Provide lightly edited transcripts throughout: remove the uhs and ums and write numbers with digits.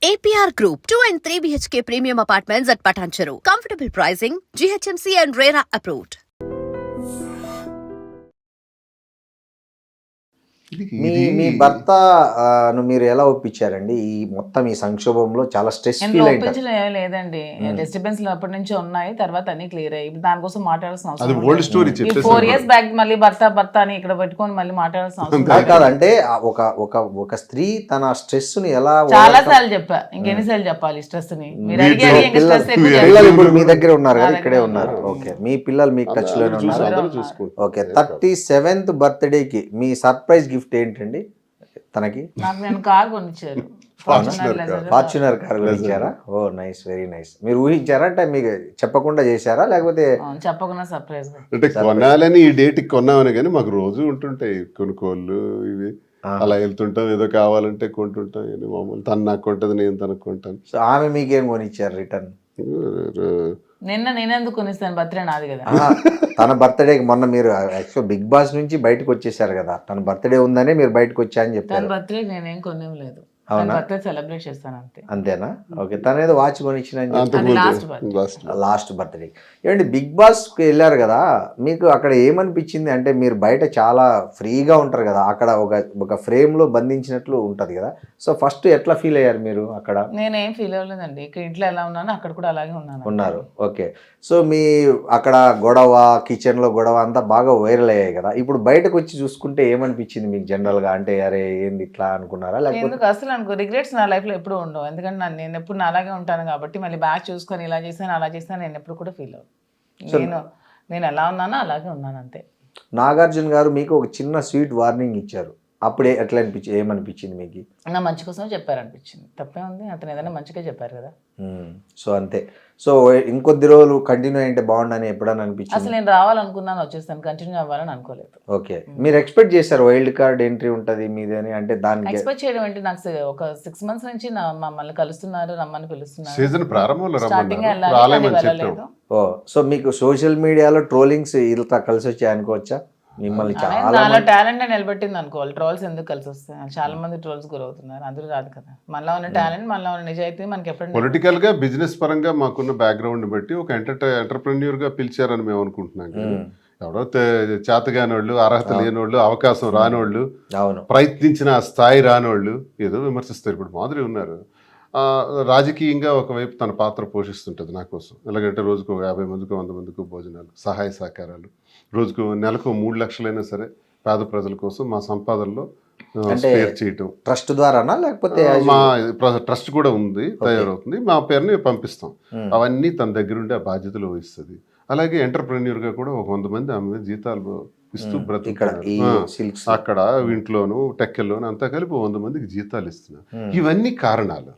APR Group, 2 and 3 BHK premium apartments at Patancheru. Comfortable pricing, GHMC and RERA approved. మీ భర్త మీరు ఎలా ఒప్పించారండి ఈ మొత్తం ఈ సంక్షోభంలో? చాలా స్ట్రెస్ ఫీల్ ఒప్పించడం ఏమీ లేదండి, డిస్టర్బెన్స్ అప్పటి నుంచి ఉన్నాయి, తర్వాత అన్ని క్లియర్ అయ్యి దానికోసం మాట్లాడాల్సిన అవసరం 4 years బ్యాక్ మళ్ళీ భర్త అని ఇక్కడ పెట్టుకొని మళ్ళీ మాట్లాడాల్సిన అవసరం కాదంటే ఒక స్త్రీ తన స్ట్రెస్ ని ఎలా చాలా సార్లు చెప్పా, ఇంకెన్నిసార్లు చెప్పాలి స్ట్రెస్ ని? మీరు అడిగారు ఇంకా స్ట్రెస్ పిల్లలు ఇప్పుడు మీ దగ్గర ఉన్నారు కదా, ఇక్కడే ఉన్నారు. ఓకే, మీ పిల్లలు మీకు టచ్ లోనే ఉన్నారు. ఓకే, 37th బర్త్డేకి మీ సర్ప్రైజ్ గిఫ్ట్ ఏంటండి తనకి? నాకు నేను కార్ కొనిచ్చారు, ఫార్చునర్ కార్ కొనిచ్చారా? ఓ నైస్, వెరీ నైస్. మీరు ఊహించారా అంటే మీకు చెప్పకుండా చేశారా లేకపోతే చెప్పకుండా సర్ప్రైజ్? అంటే కొనాలని ఈ డేట్ కొన్నామని కానీ మాకు రోజు ఉంటుంటాయి కొనుక్కోళ్ళు ఇవి, అలా వెళ్తుంటాం, ఏదో కావాలంటే కొంటుంటాం. మామూలు తను నాకు కొంటది, నేను తనకు కొంటాను. సో ఆమె మీకేం కొనిచ్చారు రిటర్న్? నేనెందుకు కొనిస్తాను, బర్త్డే నాది కదా. తన బర్త్డేకి మొన్న మీరు యాక్చువల్ బిగ్ బాస్ నుంచి బయటకు వచ్చేసారు కదా, తన బర్త్డే ఉందనే మీరు బయటకు వచ్చా అని చెప్పారు. తన బర్త్డే నేనేం కొనేం లేదు, బర్త్డే సెలబ్రేట్ చేస్తాను అంతే. అంతేనా? ఓకే, తన ఏదో వాచ్ కొనిచ్చిన లాస్ట్ బర్త్డే. ఏమండి బిగ్ బాస్ కి వెళ్ళారు కదా, మీకు అక్కడ ఏమనిపించింది? అంటే మీరు బయట చాలా ఫ్రీగా ఉంటారు కదా, అక్కడ ఒక ఫ్రేమ్ లో బంధించినట్లు ఉంటది కదా. సో ఫస్ట్ ఎట్లా ఫీల్ అయ్యారు మీరు అక్కడ? నేనేం ఫీల్ అవ్వలేదండి, ఇక్కడ ఇంట్లో ఎలా ఉన్నాను అక్కడ కూడా అలాగే ఉన్నారు. ఓకే, సో మీ అక్కడ గొడవ, కిచెన్ లో గొడవ అంతా బాగా వైరల్ అయ్యాయి కదా. ఇప్పుడు బయటకు వచ్చి చూసుకుంటే ఏమనిపించింది మీకు జనరల్ గా? అంటే అరే ఏంది ఇట్లా అనుకున్నారా? లేకపోతే అసలు అనుకో, రిగ్రెట్స్ నా లైఫ్ లో ఎప్పుడు ఉండవు, ఎందుకంటే నేను ఎప్పుడు అలాగే ఉంటాను కాబట్టి. మళ్ళీ బ్యాక్ చూసుకొని ఇలా చేశాను అలా చేశాను నేను ఎప్పుడు కూడా ఫీల్ అవ్వను. నేను ఎలా ఉన్నానో అలాగే ఉన్నాను అంతే. నాగార్జున గారు మీకు ఒక చిన్న స్వీట్ వార్నింగ్ ఇచ్చారు, అప్పుడే ఎట్లా ఏమనిపించింది మీకు? నా మంచి కోసం చెప్పారు అనిపించింది. తప్పే ఉంది, అతను ఏదైనా మంచిగా చెప్పారు కదా. సో అంతే. సో ఇంకొద్ది రోజులు కంటిన్యూ అయింటే బాగుండని ఎప్పుడని అనిపించింది? అసలు నేను రావాలనుకున్నాను, వచ్చేస్తాను, కంటిన్యూ అవ్వాలని అనుకోలేదు. ఓకే, మీరు ఎక్స్పెక్ట్ చేశారు వైల్డ్ కార్డ్ ఎంట్రీ ఉంటది మీది అని? అంటే దానికి ఎక్స్పెక్ట్ చేయడం ఏంటి, నాకు ఒక 6 months నుంచి మమ్మల్ని కలుస్తున్నారు, రమ్మని పిలుస్తున్నారు. సీజన్ ప్రారంభంలో స్టార్టింగ్ వెళ్ళలేదు. ఓ, సో మీకు సోషల్ మీడియాలో ట్రోలింగ్స్ ఇలా కలిసి వచ్చాయి అనుకోవచ్చా? మిమ్మల్ని చాలా టాలెంట్ నిలబెట్టింది అనుకోవాలి. ట్రోల్స్ ఎందుకు కలిసి వస్తాయి? చాలా మంది ట్రోల్స్ గురవుతున్నారు, అందరూ కాదు కదా. మనలో ఉన్న టాలెంట్, మనలో ఉన్న నిజాయితీ మనకి ఎప్పుడు పొలిటికల్ గా బిజినెస్ పరంగా మాకున్న బ్యాక్గ్రౌండ్ బట్టి ఒక ఎంటర్ప్రెన్యూర్ గా పిలిచారని మేము అనుకుంటున్నాం. ఎవడో చేతగానోళ్ళు, అర్హత లేనోళ్ళు, అవకాశం రానోళ్ళు, ప్రయత్నించిన ఆ స్థాయి రానోళ్ళు ఏదో విమర్శిస్తారు. ఇప్పుడు మాదిరి ఉన్నారు. రాజకీయంగా ఒకవైపు తన పాత్ర పోషిస్తుంటుంది నా కోసం. ఎలాగంటే రోజుకు 50 మందికి 100 మందికి భోజనాలు, సహాయ సహకారాలు, రోజుకు నెలకు 3 లక్షలైనా సరే పేద ప్రజల కోసం మా సంపాదనలో స్పేర్ చేయటం. ట్రస్ట్ ద్వారానా లేకపోతే? మా ట్రస్ట్ కూడా ఉంది, తయారవుతుంది, మా పేరుని పంపిస్తాం. అవన్నీ తన దగ్గరుండి ఆ బాధ్యతలు వహిస్తుంది. అలాగే ఎంటర్ప్రెన్యూర్గా కూడా ఒక 100 మంది ఆమె జీతాలు ఇస్తూ బ్రతుకుతారు. అక్కడ ఇంట్లోను టెక్కల్లోను అంతా కలిపి 100 మందికి జీతాలు ఇస్తున్నారు. ఇవన్నీ కారణాలు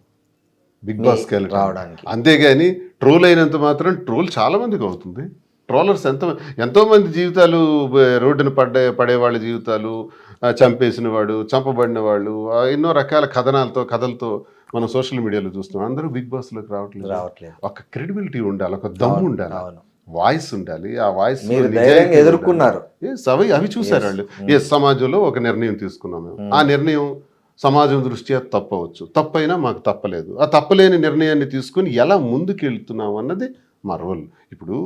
బిగ్ బాస్కి వెళ్ళడానికి. అంతేగాని ట్రోల్ అయినంత మాత్రం ట్రోల్ చాలా మందికి అవుతుంది. ట్రోలర్స్ ఎంతో మంది జీవితాలు రోడ్డున పడేవాళ్ళ జీవితాలు, చంపేసిన వాడు, చంపబడిన వాళ్ళు, ఎన్నో రకాల కథలతో మనం సోషల్ మీడియాలో చూస్తున్నాం. అందరూ బిగ్ బాస్లోకి రావట్లేదు. ఒక క్రెడిబిలిటీ ఉండాలి, ఒక దమ్ము ఉండాలి, వాయిస్ ఉండాలి. ఆ వాయిస్ ఎదుర్కొన్నారు, అవి చూసారు వాళ్ళు. ఏ సమాజంలో ఒక నిర్ణయం తీసుకున్నాం మేము, ఆ నిర్ణయం సమాజం దృష్ట్యా తప్పవచ్చు, తప్పైనా మాకు తప్పలేదు. ఆ తప్పలేని నిర్ణయాన్ని తీసుకుని ఎలా ముందుకు వెళ్తున్నాం అన్నది మా రోల్. ఇప్పుడు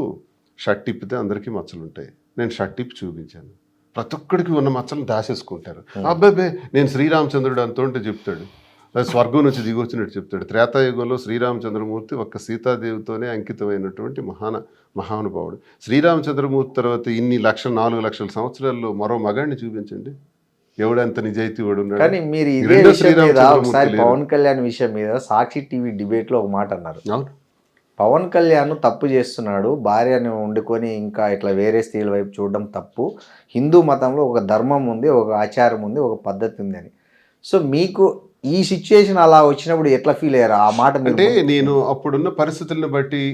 షర్ట్ ఇప్పితే అందరికీ మచ్చలు ఉంటాయి, నేను షర్ట్ ఇప్పి చూపించాను, ప్రతి ఒక్కడికి ఉన్న మచ్చలను దాచేసుకుంటారు. అబ్బాయి నేను శ్రీరామచంద్రుడు అంతుంటే చెప్తాడు, స్వర్గం నుంచి దిగొచ్చినట్టు చెప్తాడు. త్రేతాయుగంలో శ్రీరామచంద్రమూర్తి ఒక్క సీతాదేవితోనే అంకితమైనటువంటి మహానుభావుడు. శ్రీరామచంద్రమూర్తి తర్వాత ఇన్ని 4 లక్షల సంవత్సరాల్లో మరో మగాడిని చూపించండి, ఎవడంత నిజాయితీ వాడు ఉన్నాడు. కానీ మీరు ఇదే విషయం మీద ఒకసారి పవన్ కళ్యాణ్ విషయం మీద సాక్షి టీవీ డిబేట్ లో ఒక మాట అన్నారు. పవన్ కళ్యాణ్ తప్పు చేస్తున్నాడు, భార్యను వండుకొని ఇంకా ఇట్లా వేరే స్త్రీల వైపు చూడడం తప్పు, హిందూ మతంలో ఒక ధర్మం ఉంది, ఒక ఆచారం ఉంది, ఒక పద్ధతి ఉంది అని. సో మీకు ఈ సిచ్యుయేషన్ అలా వచ్చినప్పుడు ఎట్లా ఫీల్ అయ్యారు? ఆ మాట అంటే నేను అప్పుడున్న పరిస్థితులను బట్టి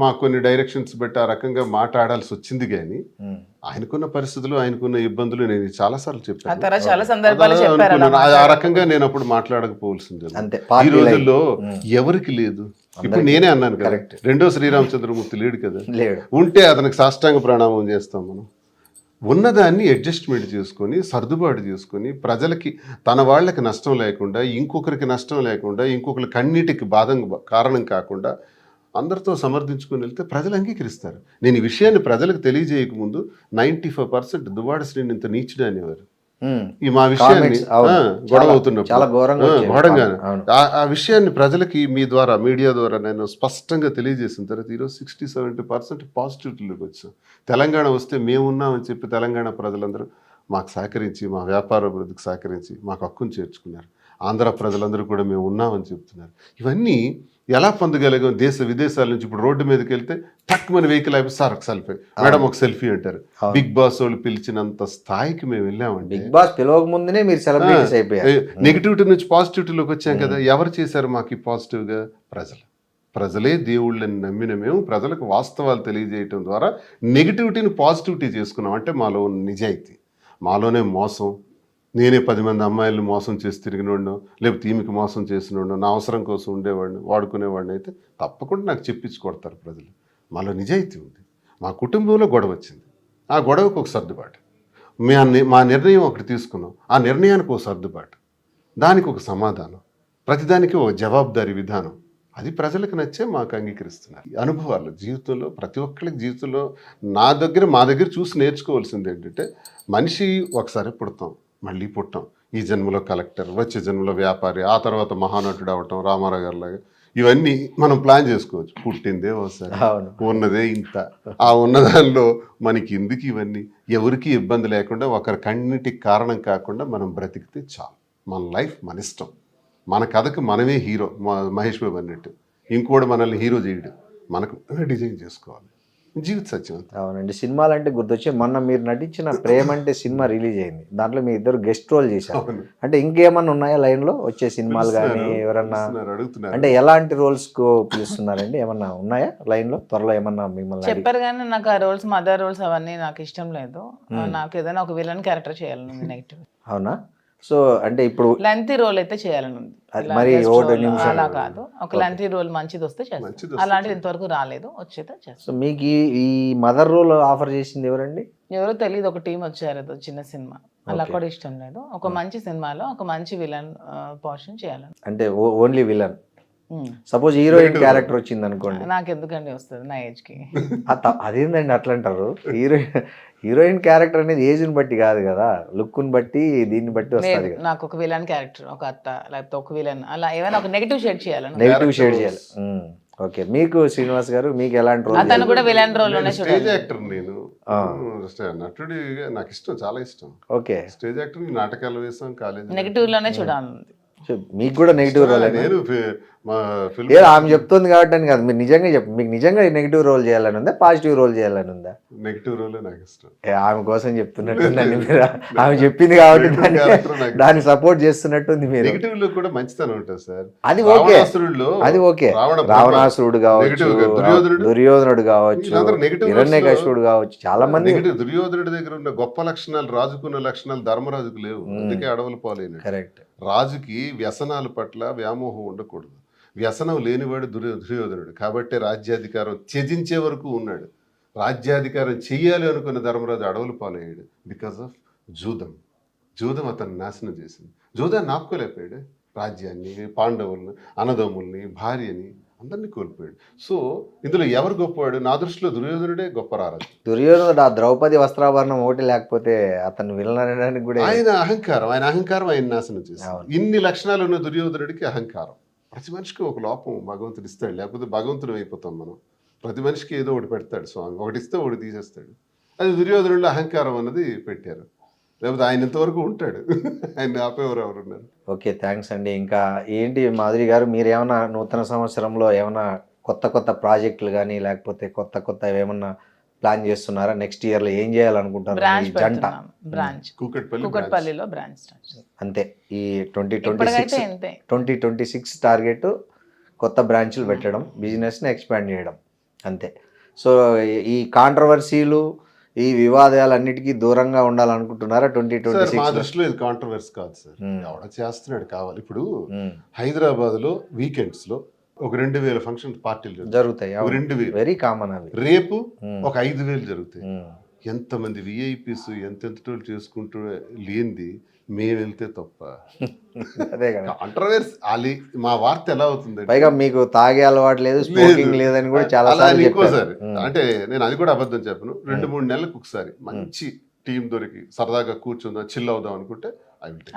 మా కొన్ని డైరెక్షన్స్ బట్టి ఆ రకంగా మాట్లాడాల్సి వచ్చింది. కానీ ఆయనకున్న పరిస్థితులు, ఆయనకున్న ఇబ్బందులు నేను చాలాసార్లు చెప్పాను. ఆ రకంగా నేను అప్పుడు మాట్లాడకపోవాల్సింది. ఈ రోజుల్లో ఎవరికి లేదు. ఇప్పుడు నేనే అన్నాను కరెక్ట్, రెండో శ్రీరామచంద్రమూర్తి లేడు కదా, ఉంటే అతనికి సాష్టాంగ ప్రణామం చేస్తాం మనం. ఉన్నదాన్ని అడ్జస్ట్మెంట్ చేసుకొని సర్దుబాటు చేసుకొని ప్రజలకి తన వాళ్ళకి నష్టం లేకుండా ఇంకొకరికి నష్టం లేకుండా ఇంకొకరి కన్నీటికి కారణం కాకుండా అందరితో సమర్థించుకొని వెళ్తే ప్రజలు అంగీకరిస్తారు. నేను ఈ విషయాన్ని ప్రజలకు తెలియజేయకముందు 95% దువ్వాడ శ్రీని ఇంత నీచుడు అనేవారు. ఈ మా విషయాన్ని గొడవ అవుతున్నప్పుడు చాలా ఘోరంగా ఆ విషయాన్ని ప్రజలకి మీ ద్వారా మీడియా ద్వారా నేను స్పష్టంగా తెలియజేసిన తర్వాత ఈరోజు 60-70% పాజిటివిటీలోకి వచ్చాం. తెలంగాణ వస్తే మేమున్నామని చెప్పి తెలంగాణ ప్రజలందరూ మాకు సహకరించి మా వ్యాపార అభివృద్ధికి సహకరించి మాకు హక్కును చేర్చుకున్నారు. ఆంధ్ర ప్రజలందరూ కూడా మేము ఉన్నామని చెప్తున్నారు. ఇవన్నీ ఎలా పొందగలిగాం? దేశ విదేశాల నుంచి ఇప్పుడు రోడ్డు మీదకి వెళ్తే టక్ మన వెహికల్ అయిపోయి సార్ ఒక సెల్ఫీ, మేడం ఒక సెల్ఫీ అంటారు. బిగ్ బాస్ వాళ్ళు పిలిచినంత స్థాయికి మేము వెళ్ళామండి. బిగ్ బాస్ పిలవక ముందునే మీరు సెలబ్రిటీస్ అయిపోయారు. నెగిటివిటీ నుంచి పాజిటివిటీలోకి వచ్చాం కదా. ఎవరు చేశారు మాకు ఈ పాజిటివ్గా? ప్రజలే దేవుళ్ళని నమ్మిన మేము ప్రజలకు వాస్తవాలు తెలియజేయటం ద్వారా నెగిటివిటీని పాజిటివిటీ చేసుకున్నాం. అంటే మాలో నిజాయితీ, మాలోనే మోసం. నేనే 10 మంది అమ్మాయిలను మోసం చేసి తిరిగినోడు, లేకపోతే ఈమెకి మోసం చేసినోడు, నా అవసరం కోసం ఉండేవాడిని వాడుకునేవాడిని అయితే తప్పకుండా నాకు చెప్పించి కొడతారు ప్రజలు. మాలో నిజాయితీ ఉంది. మా కుటుంబంలో గొడవ వచ్చింది, ఆ గొడవకు ఒక సర్దుబాటు. మా నిర్ణయం ఒకటి తీసుకున్నాం, ఆ నిర్ణయానికి ఒక సర్దుబాటు, దానికి ఒక సమాధానం, ప్రతిదానికి ఒక జవాబుదారీ విధానం. అది ప్రజలకు నచ్చే మాకు అంగీకరిస్తున్నారు. ఈ అనుభవాలు జీవితంలో ప్రతి ఒక్కరికి జీవితంలో మా దగ్గర చూసి నేర్చుకోవాల్సింది ఏంటంటే, మనిషి ఒకసారి పుడతాం, మళ్ళీ పుట్టాం. ఈ జన్మలో కలెక్టర్, వచ్చే జన్మలో వ్యాపారి, ఆ తర్వాత మహానటుడు అవటం రామారావు గారి లాగా. ఇవన్నీ మనం ప్లాన్ చేసుకోవచ్చు. పుట్టిందే ఒకసారి, ఉన్నదే ఇంత. ఆ ఉన్నదానిలో మనకి ఎందుకు ఇవన్నీ? ఎవరికి ఇబ్బంది లేకుండా, ఒకరి కన్నిటికి కారణం కాకుండా మనం బ్రతికితే చాలు. మన లైఫ్ మన ఇష్టం, మన కథకు మనమే హీరో. మహేష్ బాబు అన్నట్టు ఇంకోటి మనల్ని హీరో చేయడు, మనకు డిజైన్ చేసుకోవాలి. జీవిత సత్యం. అవునండి. సినిమాలు అంటే గుర్తొచ్చి మొన్న మీరు నటించిన ప్రేమ అంటే సినిమా రిలీజ్ అయింది. దాంట్లో మీ ఇద్దరు గెస్ట్ రోల్ చేశారు. అంటే ఇంకేమన్నా ఉన్నాయా లైన్ లో వచ్చే సినిమాలు కానీ ఎవరన్నా? అంటే ఎలాంటి రోల్స్ కు పిలుస్తున్నారండి? ఏమన్నా ఉన్నాయా లైన్ లో? త్వరలో ఏమన్నా మిమ్మల్ని చెప్పారు కానీ నాకు ఆ రోల్స్, మదర్ రోల్స్ అవన్నీ నాకు ఇష్టం లేదు. నాకు ఏదైనా ఒక విలన్ క్యారెక్టర్ చేయాలని నెగిటివ్. అవునా? సో అంటే ఇప్పుడు లెంతీ రోల్ అయితే చేయాలని ఉంది. మరి అలా కాదు, ఒక లెంతీ రోల్ మంచిది వస్తే చేస్తాను. అలాంటిది ఇంతవరకు రాలేదు, వచ్చేదే చేస్తాను. సో మీకు ఈ మదర్ రోల్ ఆఫర్ చేసింది ఎవరండి? ఎవరో తెలియదు, ఒక టీం వచ్చారు, ఏదో చిన్న సినిమా. అలా కూడా ఇష్టం లేదు. ఒక మంచి సినిమాలో ఒక మంచి విలన్ పోర్షన్ చేయాలని. అంటే only villain. Suppose heroine character వచ్చింది అనుకోండి, నాకు ఎందుకండి వస్తుంది నా ఏజ్ కి. అదేందండి అట్లా అంటారు? హీరోయిన్ క్యారెక్టర్ అనేది ఏజ్ ని బట్టి కాదు కదా, లుక్ ని బట్టి దీన్ని బట్టి వస్తుంది. నాకు ఒక విలన్ క్యారెక్టర్, ఒక అత్త లేకపోతే ఒక విలన్, అలా ఏమైనా ఒక నెగిటివ్ షేడ్ చేయాలి. నెగిటివ్ షేడ్ చేయాలి. ఓకే. మీకు శ్రీనివాస్ గారు మీకు ఎలాంటి రోల్? అతను కూడా విలన్ రోల్ లోనే స్టేజ్ యాక్టర్. నేను నటుడి నాకు ఇష్టం, చాలా ఇష్టం. ఓకే. స్టేజ్ యాక్టర్, నాటకాలు వేసాం, కాలేజ్ నెగిటివ్ లోనే చూడాలి. మీకు కూడా నెగిటివ్ రోల్? ఆమె చెప్తుంది కాబట్టి అని కాదు, మీరు నిజంగా చెప్పు. మీకు నిజంగా నెగిటివ్ రోల్ చేయాలని ఉందా, పాజిటివ్ రోల్ చేయాలని ఉందా? నెగిటివ్ రోల్ నాకు ఇష్టం. ఆమె కోసం చెప్తున్నట్టుందండి మీరు. ఆమె చెప్పింది కాబట్టి దాన్ని సపోర్ట్ చేస్తున్నట్టుంది మీరు. నెగిటివ్ లో కూడా మంచితనం ఉంటుంది సార్. అది ఓకే, అది ఓకే. రావణాసురుడు కావచ్చు, దుర్యోధనుడు కావచ్చు, హిరణ్యకశిపుడు కావచ్చు, చాలా మంది. దుర్యోధనుడి దగ్గర ఉన్న గొప్ప లక్షణాలు, రాజుకున్న లక్షణాలు ధర్మరాజుకు లేవు. అందుకే అడవులు పాలైన. కరెక్ట్. రాజుకి వ్యసనాల పట్ల వ్యామోహం ఉండకూడదు. వ్యసనం లేనివాడు దుర్యోధనుడు. కాబట్టి రాజ్యాధికారం త్యజించే వరకు ఉన్నాడు. రాజ్యాధికారం చెయ్యాలి అనుకున్న ధర్మరాజు అడవులు పాలయ్యాడు బికాస్ ఆఫ్ జూదం అతన్ని నాశనం చేసింది. జూదాన్ని ఆపుకోలేకపోయాడు. రాజ్యాన్ని, పాండవుల్ని, అన్నదమ్ముల్ని, భార్యని అందరినీ కోల్పోయాడు. సో ఇందులో ఎవరు గొప్పవాడు? నా దృష్టిలో దుర్యోధనుడే గొప్ప రారాజు. దుర్యోధనుడు ఆ ద్రౌపది వస్త్రాభరణం ఒకటి లేకపోతే అతను వినడానికి కూడా ఆయన అహంకారం ఆయన నాశనం చేశాడు. ఇన్ని లక్షణాలు ఉన్న దుర్యోధనుడికి అహంకారం. ప్రతి మనిషికి ఒక లోపం భగవంతుడు ఇస్తాడు, లేకపోతే భగవంతుడు అయిపోతాం మనం. ప్రతి మనిషికి ఏదో ఒకటి పెడతాడు స్వామి, ఒకటి ఇస్తే ఒకటి తీసేస్తాడు. అది దుర్యోధనుడిలో అహంకారం అన్నది పెట్టారు. లేకపోతే ఆయన ఇంతవరకు ఉంటాడు, ఆయన ఆపేవారు ఎవరున్నారు. ఓకే, థ్యాంక్స్ అండి. ఇంకా ఏంటి మాధురి గారు, మీరు ఏమైనా నూతన సంవత్సరంలో ఏమైనా కొత్త ప్రాజెక్టులు కానీ లేకపోతే కొత్త ఏమన్నా ప్లాన్ చేస్తున్నారా? నెక్స్ట్ ఇయర్ లో ఏం చేయాలనుకుంటున్నారు? జంట బ్రాంచ్ కూకట్పల్లిలో బ్రాంచ్ అంతే. ఈ 2026 టార్గెట్ కొత్త బ్రాంచ్లు పెట్టడం, బిజినెస్ ని ఎక్స్పాండ్ చేయడం అంతే. సో ఈ కాంట్రవర్సీలు, ఈ వివాదాలన్నిటికీ దూరంగా ఉండాలనుకుంటున్నారా 2026? మా దృష్టిలో ఇది కాంట్రవర్సీ కాదు సార్. ఎవడ చేస్తున్నాడు కావాలి. ఇప్పుడు హైదరాబాద్ లో వీకెండ్స్ లో ఒక 2000 ఫంక్షన్ పార్టీలు జరుగుతాయి. 2000 వెరీ కామన్. అవి రేపు ఒక 5000 జరుగుతాయి. ఎంతమంది విఐపీస్ ఎంతెంతటోళ్ళు చేసుకుంటూ లేనిది మేము వెళ్తే తప్ప. అదే కదా. కాంట్రవర్సీ అది మా వార్త ఎలా అవుతుంది పైగా మీకు తాగే అలవాటు లేదు, స్మోకింగ్ లేదని కూడా చాలా సార్లు ఇంకోసారి చెప్పారు. అంటే నేను అది కూడా అబద్ధం చెప్పను. 2-3 నెలలకు ఒకసారి మంచి టీం దొరికి సరదాగా కూర్చుందాం చిల్ అవుదాం అనుకుంటే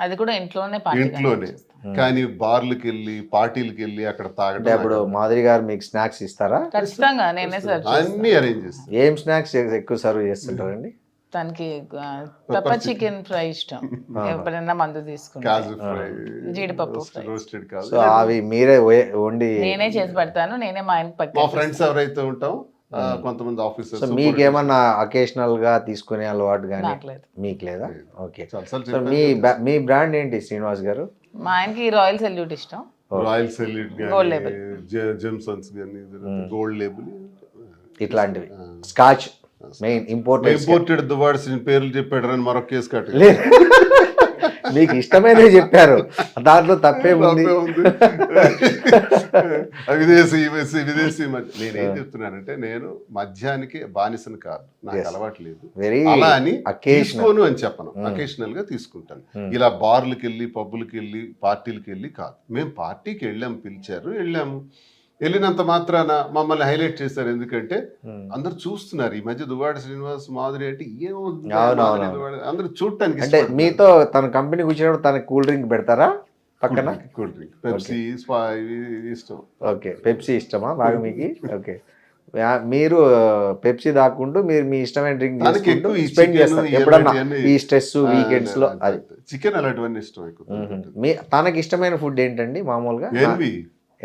అది కూడా ఇంట్లోనే ఇంట్లోనే. కానీ బార్లకు వెళ్ళి పార్టీలకు వెళ్ళి అక్కడ అంటే తాగడం అప్పుడు మాధురి గారు మీకు స్నాక్స్ ఇస్తారా? ఖచ్చితంగా నేనే సర్వ్ అన్ని అరేంజ్ చేస్తాను. ఏం స్నాక్స్ ఎక్కువ సర్వ్ చేస్తుంటారండి? తనకి పెప్పర్ చికెన్ ఫ్రై ఇష్టం, ఎప్పుడైనా మందు తీసుకుంటా, కాజు ఫ్రై, జీడిపప్పు ఫ్రై, రోస్టెడ్ కాజు. సో అవి మీరే వండి నేనే చేసి పెడతాను, నేనే మా ఆయనకి మా పక్క ఫ్రెండ్స్ ఎవరైతే ఉంటాం కొంతమంది ఆఫీసర్స్. సో మీకేమన్నా అకేషనల్ గా తీసుకునే అలవాటు కానీ నాకు లేదు. మీకు లేదా? ఓకే. చాలా సో మీ బ్రాండ్ ఏంటి శ్రీనివాస్ గారు? మా ఆయనకి రాయల్ సెల్యూట్ ఇష్టం, రాయల్ సెల్యూట్ Gold label. జెమ్సన్స్ కానీ గోల్డ్ లేబుల్ ఇట్లాంటివి. Scotch main imported. ఇంపోర్టెడ్ దువాడ్స్ పేర్లు చెప్పాడు అని మరొక కేసు కట్టారు. మీకు ఇష్టమైనవి చెప్పారు, దాంట్లో తప్పే ఉంది. విదేశీ నేనేం చెప్తున్నానంటే నేను మద్యానికి బానిసను కాదు, నాకు అలవాటు లేదు. వెరీ అలా అని అకేషనల్. తీసుకోను అని చెప్పను, అకేషనల్ గా తీసుకుంటాను. ఇలా బార్లకు వెళ్ళి పబ్బులకి వెళ్ళి పార్టీలకు వెళ్ళి కాదు. మేము పార్టీకి వెళ్ళాము, పిలిచారు వెళ్ళాము. వెళ్ళినంత మాత్రాన మమ్మల్ని హైలైట్ చేశారు. ఎందుకంటే అందరు చూస్తున్నారు ఈ మధ్య దువ్వాడ శ్రీనివాస్ మాధురి అంటే ఏమవుతుంది అందరు చూడటానికి. అంటే మీతో తన కంపెనీ కూర్చున్నప్పుడు తన కూల్ డ్రింక్ పెడతారా పక్కన? కూల్ డ్రింక్, పెప్సీ ఇష్టం. ఓకే, పెప్సీ ఇష్టమా బాగా మీకు? ఓకే. మీరు పెప్సీ దాక్కుంటూ మీరు మీ ఇష్టమైన డ్రింక్ స్పెండ్ చేస్తారు ఎప్పుడన్నా ఈ స్ట్రెస్ వీకెండ్స్ లో? అది చికెన్ అలాంటివన్నీ ఇష్టం ఎక్కువ. తనకి ఇష్టమైన ఫుడ్ ఏంటండి మామూలుగా?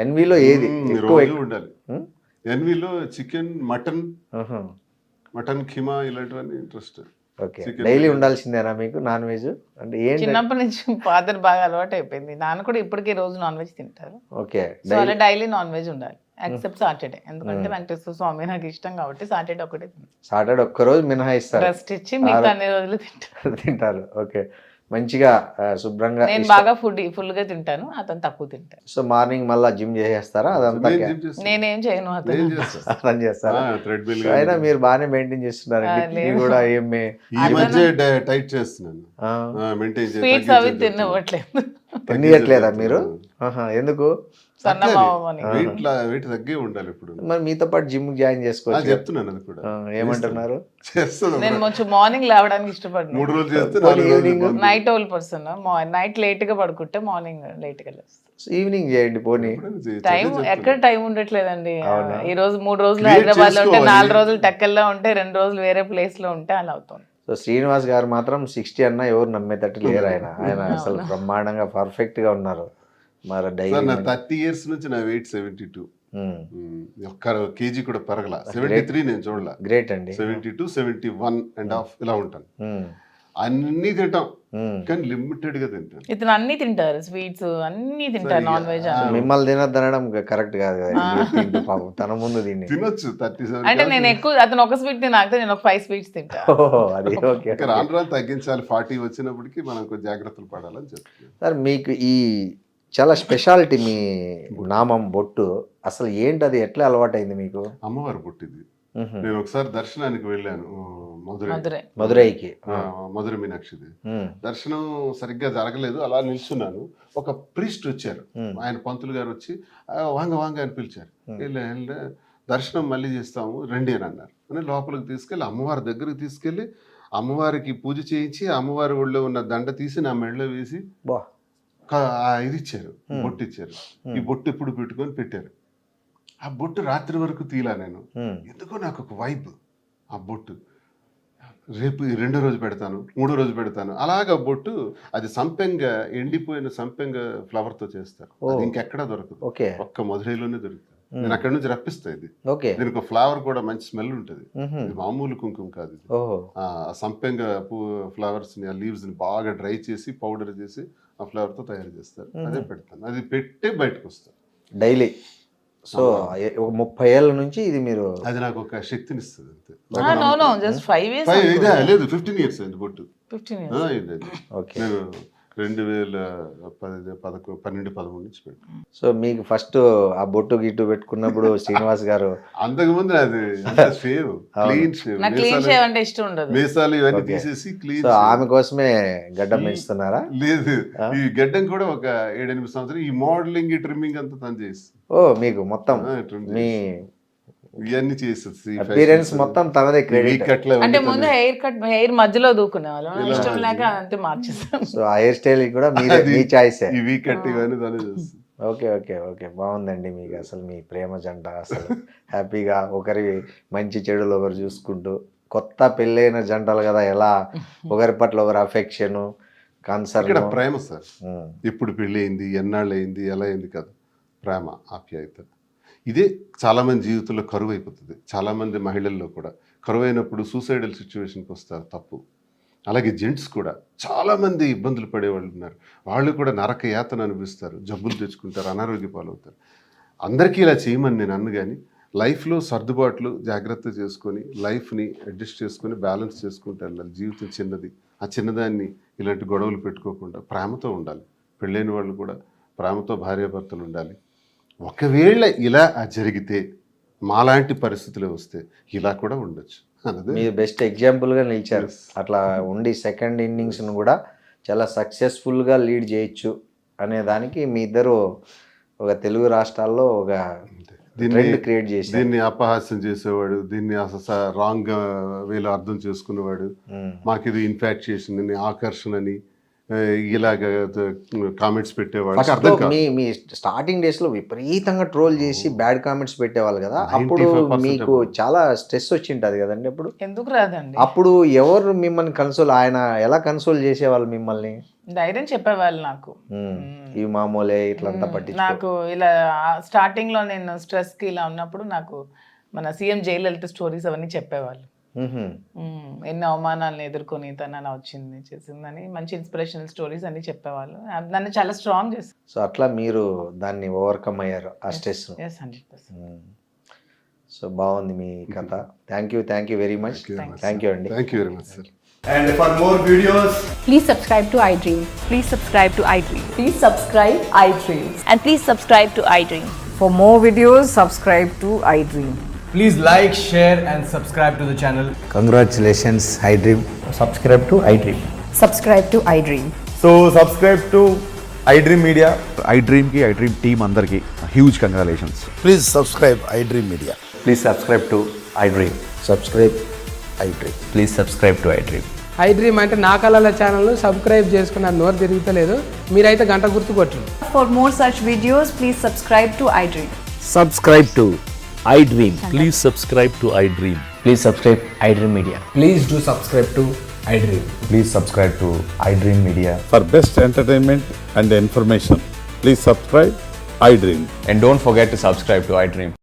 ఎన్వీలో ఏది ఎక్కువ ఉండాలి? ఎన్వీలో చికెన్, మటన్ ఖీమా ఇలాంటివన్నీ ఇంట్రెస్ట్. ఓకే. డైలీ ఉండాల్సిందేనా మీకు నాన్ వెజ్? అంటే ఏంటి? చిన్నప్పటి నుంచి ఫాదర్ బాగా అలవాటు అయిపోయింది, నాన్న కూడా ఇప్పటికీ రోజు నాన్ వెజ్ తింటారు. ఓకే. సో అలా డైలీ నాన్ వెజ్ ఉండాలి, ఎక్సెప్ట్ సాటర్డే, ఎందుకంటే వెంకటేశ్వర స్వామి నాకు ఇష్టం కాబట్టి సాటర్డే ఒకటే సాటర్డే ఒక్కరోజు మినహాయిస్తారు, రెస్ట్ ఇచ్చి మిగతా అన్ని రోజులు తింటారు. ఓకే. మంచిగా శుభ్రంగా. నేను బాగా ఫుల్ గా తింటాను, అతను తక్కువ తింటాను. సో మార్నింగ్ మళ్ళీ జిమ్ చేసేస్తారా? అదంతా నేనేం చేయను, అతను చేస్తారా? అయినా మీరు బాగానే మెయింటైన్ చేస్తున్నారండి కూడా. ఏమి ఈ మధ్య టైట్ చేస్తున్నాను, స్వీట్స్ అవి తినవట్లేదు. తినట్లేదా మీరు? ఎందుకు? వెయిట్ తగ్గే ఉండాలి ఇప్పుడు. మరి మీతో పాటు జిమ్ జాయిన్ చేసుకోవచ్చు చెప్తున్నాను. అది కూడా ఏమంటున్నారు? నేను కొంచెం మార్నింగ్ లేవడానికి ఇష్టపడను, 3 రోజులు చేస్తే night owl person. Night late గా పడుకుంటే మార్నింగ్ లేట్ గా లేస్తాను. ఈవినింగ్ చేయండి పోనీ. టైం ఎక్కడ టైం ఉండట్లేదండి. ఈ రోజు 3 రోజులు హైదరాబాద్ లో ఉంటే, 4 రోజులు టెక్కల్లో ఉంటే, 2 రోజులు వేరే ప్లేస్ లో ఉంటే అలా అవుతుంది. సో శ్రీనివాస్ గారు మాత్రం 60 అన్నా ఎవరు నమ్మేటట్టు లేరు. ఆయన అసలు బ్రహ్మాండంగా పర్ఫెక్ట్ గా ఉన్నారు. మరి నా 30 years నుంచి నా వెయిట్ 72. ఒక్క కేజీ కూడా పెరగల. 73 నేను చూడలే. గ్రేట్ అండి. 72, 71.5 ఇలా ఉంటాను. అన్ని తింటాం కానీ లిమిటెడ్ గా తింటాను. ఇతను అన్ని తింటారు, స్వీట్స్ అన్ని తింటారు, నాన్ వెజ్. మిమ్మల్ని తినొద్దనడం కరెక్ట్ కాదు కదా. పాపం తన ముందు దీన్ని తినొచ్చు. 37 అంటే నేను ఎక్కువ, అతను ఒక స్వీట్ తినాక నేను ఒక 5 స్వీట్స్ తింటా. అది ఓకే. రాను తగ్గించాలి. 40 వచ్చినప్పటికీ మనం జాగ్రత్తలు పడాలని చెప్తున్నాను. సార్ మీకు ఈ చాలా స్పెషాలిటీ మీ నామం బొట్టు అసలు ఏంటి? అది ఎట్లా అలవాటైంది మీకు? అమ్మవారి బొట్టు ఇది. నేను ఒకసారి దర్శనానికి వెళ్ళాను మధురైకి, మధుర మీనాక్షిది. దర్శనం సరిగ్గా జరగలేదు, అలా నిల్చున్నాను. ఒక ప్రీస్ట్ వచ్చారు, ఆయన పంతులు గారు వచ్చి వాంగ అని పిలిచారు. దర్శనం మళ్ళీ చేస్తాము రండి అని అన్నారు. అని లోపలికి తీసుకెళ్ళి అమ్మవారి దగ్గరికి తీసుకెళ్ళి అమ్మవారికి పూజ చేయించి అమ్మవారి ఒళ్ళో ఉన్న దండ తీసి నా మెడలో వేసి ఇది ఇచ్చారు, బొట్టు ఇచ్చారు. ఈ బొట్టు ఎప్పుడు పెట్టుకొని పెట్టారు. ఆ బొట్టు రాత్రి వరకు తీలా నేను. ఎందుకో నాకు ఒక వైబ్. ఆ బొట్టు రేపు 2వ రోజు పెడతాను, 3వ రోజు పెడతాను. అలాగా బొట్టు అది సంపెంగ, ఎండిపోయిన సంపెంగ ఫ్లవర్ తో చేస్తారు. అది ఇంకెక్కడా దొరకదు, ఒక్క మధురైలోనే దొరుకుతుంది. నేను అక్కడ నుంచి రప్పిస్తా. ఇది దీనికి ఫ్లవర్ కూడా మంచి స్మెల్ ఉంటుంది. ఇది మామూలు కుంకుమ కాదు. ఇది సంపెంగ ఫ్లవర్స్ ని, ఆ లీవ్స్ ని బాగా డ్రై చేసి పౌడర్ చేసి ఆ ఫ్లవర్ తో తయారు చేస్తారు. అదే పెడతాను. అది పెట్టి బయటకు వస్తాను డైలీ. సో 30 ఏళ్ళ నుంచి ఇది మీరు. అది నాకు ఒక శక్తిని ఇస్తుంది అంతే. జస్ట్ 5 years లేదు 15 years అయింది బొట్టు. 15 years. నేను 2012-13 నుంచి పెట్టాను. సో మీకు ఫస్ట్ ఆ బొట్టు గిట్టు పెట్టుకున్నప్పుడు శ్రీనివాస్ గారు అంతకుముందు అది షేవ్, క్లీన్ షేవ్, నాకు క్లీన్ షేవ్ అంటే ఇష్టం ఉండదు. మీసాలు ఇవన్నీ తీసేసి క్లీన్. సో ఆమె కోసమే గడ్డం పెంచుతున్నారా? లేదు, ఈ గడ్డం కూడా ఒక 7-8 సంవత్సరాలు ఈ మోడలింగ్, ఈ ట్రిమ్మింగ్ అంతా తను చేసి. ఓ మీకు మొత్తం మీ ఇవన్నీ చేసేసి అపియరెన్స్ మొత్తం తనదే క్రెడిట్. అంటే ముందు హెయిర్ మధ్యలో దూకునే వాళ్ళం, ఇష్టం లేక అంతే మార్చేస్తాం. సో ఆ హెయిర్ స్టైల్ కూడా మీరే, మీ చాయిస్. ఈ వీ కట్ ఇవన్నీ తనే చేస్తుంది. ఓకే ఓకే ఓకే, బాగుందండి. మీకు అసలు మీ ప్రేమ జంట అసలు హ్యాపీగా ఒకరి మంచి చెడులు ఒకరు చూసుకుంటూ, కొత్త పెళ్ళైన జంటలు కదా, ఎలా ఒకరి పట్ల ఒకరు అఫెక్షన్, కన్సర్న్. ప్రేమ సార్, ఎప్పుడు పెళ్ళి అయింది, ఎన్నాళ్ళు అయింది, ఎలా అయింది కదా, ప్రేమ, ఆప్యాయత. ఇదే చాలామంది జీవితంలో కరువు అయిపోతుంది. చాలామంది మహిళల్లో కూడా కరువు అయినప్పుడు సూసైడల్ సిచ్యువేషన్కి వస్తారు, తప్పు. అలాగే జెంట్స్ కూడా చాలామంది ఇబ్బందులు పడేవాళ్ళు ఉన్నారు. వాళ్ళు కూడా నరక యాతన అనిపిస్తారు, జబ్బులు తెచ్చుకుంటారు, అనారోగ్య పాలవుతారు. అందరికీ ఇలా చేయమని నేను అన్ను, కానీ లైఫ్లో సర్దుబాట్లు జాగ్రత్త చేసుకొని లైఫ్ని అడ్జస్ట్ చేసుకొని బ్యాలెన్స్ చేసుకుంటూ వెళ్ళాలి. జీవితం చిన్నది, ఆ చిన్నదాన్ని ఇలాంటి గొడవలు పెట్టుకోకుండా ప్రేమతో ఉండాలి. పెళ్ళైన వాళ్ళు కూడా ప్రేమతో భార్యాభర్తలు ఉండాలి. ఒకవేళ ఇలా జరిగితే, మాలాంటి పరిస్థితులు వస్తే ఇలా కూడా ఉండొచ్చు అన్నది మీరు బెస్ట్ ఎగ్జాంపుల్గా నిలిచారు. అట్లా ఉండి సెకండ్ ఇన్నింగ్స్ను కూడా చాలా సక్సెస్ఫుల్గా లీడ్ చేయొచ్చు అనే దానికి మీ ఇద్దరు ఒక తెలుగు రాష్ట్రాల్లో ఒక ట్రెండ్ క్రియేట్ చేసి, దీన్ని అపహాస్యం చేసేవాడు, దీన్ని అసలు రాంగ్ వేలో అర్థం చేసుకునేవాడు, మాకు ఇది ఇన్ఫాక్చుయేషన్ అని, ఆకర్షణ అని ఇలాగ కామెంట్స్ పెట్టేవాడు. మీ స్టార్టింగ్ డేస్ లో విపరీతంగా ట్రోల్ చేసి బ్యాడ్ కామెంట్స్ పెట్టేవాళ్ళు కదా, అప్పుడు మీకు చాలా స్ట్రెస్ వచ్చింటది కదండి. అప్పుడు ఎందుకు రాదండి? అప్పుడు ఎవరు మిమ్మల్ని కన్సోల్, ఆయన ఎలా కన్సోల్ చేసేవాళ్ళు మిమ్మల్ని? ధైర్యం చెప్పేవాళ్ళు నాకు, ఇవి మామూలే ఇట్లంతా పట్టి. నాకు ఇలా స్టార్టింగ్ లో నేను స్ట్రెస్ కి ఇలా ఉన్నప్పుడు నాకు మన సీఎం జయలలిత స్టోరీస్ అవన్నీ చెప్పేవాళ్ళు. ఎన్ని అవమానాలను ఎదుర్కొని తను అలా వచ్చింది చేసిందని మంచి ఇన్స్పిరేషనల్ స్టోరీస్ అన్ని చెప్పేవాళ్ళు. నన్ను చాలా స్ట్రాంగ్ చేసి. సో అట్లా మీరు దాన్ని ఓవర్కమ్ అయ్యారు ఆ స్ట్రెస్. 100%. సో బాగుంది మీ కథ. Thank you very much. Thank you అండి. Thank you very much sir. And for more videos, please subscribe to iDream. Please subscribe to iDream. Please subscribe iDream. And please subscribe to iDream. For more videos, subscribe to iDream. please like, share and subscribe to the channel. Congratulations iDream. Subscribe to iDream. Subscribe to iDream. So subscribe to iDream Media. iDream ki iDream team andarki huge congratulations. Please subscribe iDream Media. Please subscribe to iDream. Subscribe iDream. Please subscribe to iDream. iDream అంటే నా కళల channel subscribe చేసుకున్న నోరు తిరుగుతలేదు, మీరైతే గంట గుర్తు కొట్టండి. For more such videos, please subscribe to iDream. Subscribe to iDream. Please subscribe to iDream. Please subscribe iDream Media. Please do subscribe to iDream. Please subscribe to iDream Media. For best entertainment and information, please subscribe iDream. And don't forget to subscribe to iDream.